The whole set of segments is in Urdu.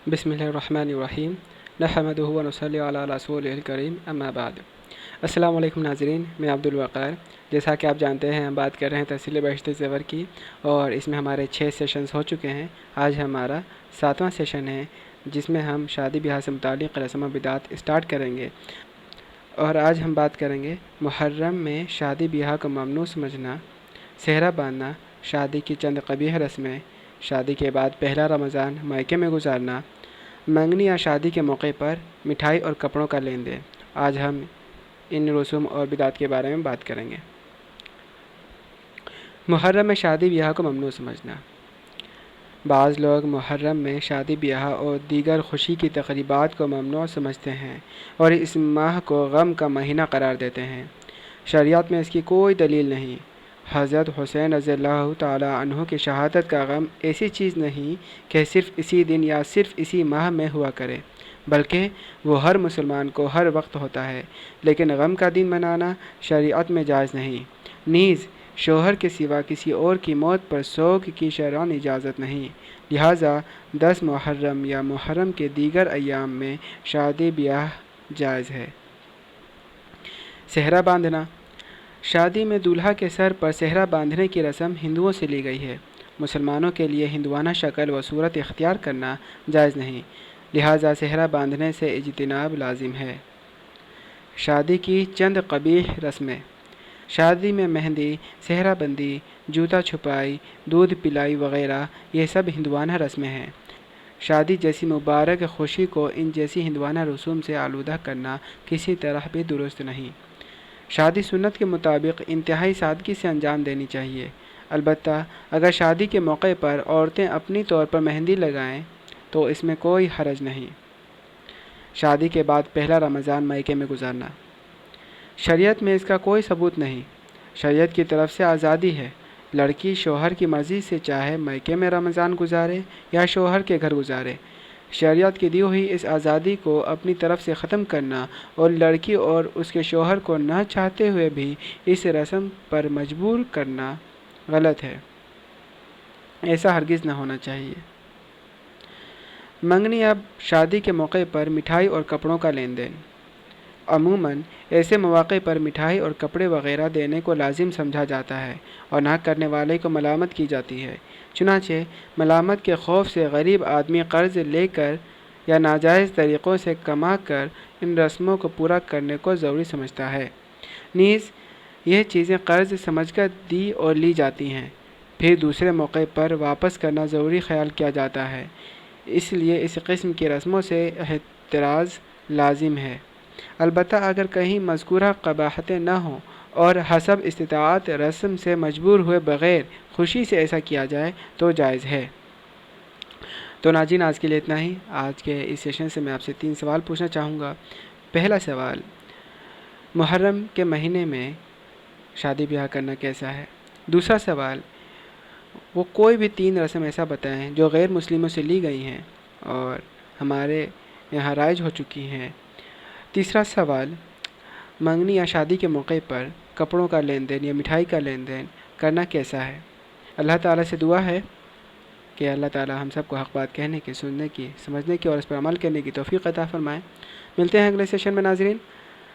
بسم اللہ الرحمن الرحیم نحمدہ و نصلی علی رسولہ الکریم اما بعد۔ السلام علیکم ناظرین، میں عبدالوقار۔ جیسا کہ آپ جانتے ہیں ہم بات کر رہے ہیں تحصیل بہشت زیور کی، اور اس میں ہمارے 6 سیشنز ہو چکے ہیں۔ آج ہمارا 7واں سیشن ہے جس میں ہم شادی بیاہ سے متعلق رسم و بدعات اسٹارٹ کریں گے، اور آج ہم بات کریں گے محرم میں شادی بیاہ کو ممنوع سمجھنا، سہرا باندھنا، شادی کی چند قبیح رسمیں، شادی کے بعد پہلا رمضان میکے میں گزارنا، منگنی یا شادی کے موقع پر مٹھائی اور کپڑوں کا لین دین۔ آج ہم ان رسوم اور بدعات کے بارے میں بات کریں گے۔ محرم میں شادی بیاہ کو ممنوع سمجھنا۔ بعض لوگ محرم میں شادی بیاہ اور دیگر خوشی کی تقریبات کو ممنوع سمجھتے ہیں اور اس ماہ کو غم کا مہینہ قرار دیتے ہیں۔ شریعت میں اس کی کوئی دلیل نہیں۔ حضرت حسین رضی اللہ تعالی عنہ کی شہادت کا غم ایسی چیز نہیں کہ صرف اسی دن یا صرف اسی ماہ میں ہوا کرے، بلکہ وہ ہر مسلمان کو ہر وقت ہوتا ہے، لیکن غم کا دن منانا شریعت میں جائز نہیں۔ نیز شوہر کے سوا کسی اور کی موت پر سوگ کی شرعاً اجازت نہیں، لہٰذا 10 محرم یا محرم کے دیگر ایام میں شادی بیاہ جائز ہے۔ سہرا باندھنا۔ شادی میں دولہا کے سر پر سہرا باندھنے کی رسم ہندوؤں سے لی گئی ہے۔ مسلمانوں کے لیے ہندوانہ شکل و صورت اختیار کرنا جائز نہیں، لہٰذا سہرا باندھنے سے اجتناب لازم ہے۔ شادی کی چند قبیح رسمیں۔ شادی میں مہندی، سہرا بندی، جوتا چھپائی، دودھ پلائی وغیرہ یہ سب ہندوانہ رسمیں ہیں۔ شادی جیسی مبارک خوشی کو ان جیسی ہندوانہ رسوم سے آلودہ کرنا کسی طرح بھی درست نہیں۔ شادی سنت کے مطابق انتہائی سادگی سے انجام دینی چاہیے، البتہ اگر شادی کے موقع پر عورتیں اپنی طور پر مہندی لگائیں تو اس میں کوئی حرج نہیں۔ شادی کے بعد پہلا رمضان میکے میں گزارنا۔ شریعت میں اس کا کوئی ثبوت نہیں۔ شریعت کی طرف سے آزادی ہے، لڑکی شوہر کی مرضی سے چاہے میکے میں رمضان گزارے یا شوہر کے گھر گزارے۔ شریعت کی دی ہوئی اس آزادی کو اپنی طرف سے ختم کرنا اور لڑکی اور اس کے شوہر کو نہ چاہتے ہوئے بھی اس رسم پر مجبور کرنا غلط ہے۔ ایسا ہرگز نہ ہونا چاہیے۔ منگنی اب شادی کے موقع پر مٹھائی اور کپڑوں کا لین دین۔ عموماً ایسے مواقع پر مٹھائی اور کپڑے وغیرہ دینے کو لازم سمجھا جاتا ہے اور نہ کرنے والے کو ملامت کی جاتی ہے۔ چنانچہ ملامت کے خوف سے غریب آدمی قرض لے کر یا ناجائز طریقوں سے کما کر ان رسموں کو پورا کرنے کو ضروری سمجھتا ہے۔ نیز یہ چیزیں قرض سمجھ کر دی اور لی جاتی ہیں، پھر دوسرے موقع پر واپس کرنا ضروری خیال کیا جاتا ہے، اس لیے اس قسم کی رسموں سے احتراز لازم ہے۔ البتہ اگر کہیں مذکورہ قباحتیں نہ ہوں اور حسب استطاعت رسم سے مجبور ہوئے بغیر خوشی سے ایسا کیا جائے تو جائز ہے۔ تو ناظرین، آج کے لیے اتنا ہی۔ آج کے اس سیشن سے میں آپ سے 3 سوال پوچھنا چاہوں گا۔ پہلا سوال، محرم کے مہینے میں شادی بیاہ کرنا کیسا ہے؟ دوسرا سوال، وہ کوئی بھی 3 رسم ایسا بتائیں جو غیر مسلموں سے لی گئی ہیں اور ہمارے یہاں رائج ہو چکی ہیں۔ تیسرا سوال، منگنی یا شادی کے موقع پر کپڑوں کا لین دین یا مٹھائی کا لین دین کرنا کیسا ہے؟ اللہ تعالیٰ سے دعا ہے کہ اللہ تعالیٰ ہم سب کو حق بات کہنے کی، سننے کی، سمجھنے کی اور اس پر عمل کرنے کی توفیق عطا فرمائے۔ ملتے ہیں اگلے سیشن میں ناظرین۔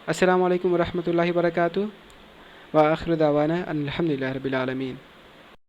السلام علیکم ورحمۃ اللہ وبرکاتہ، وآخر دعوانا ان الحمد للہ رب العالمین۔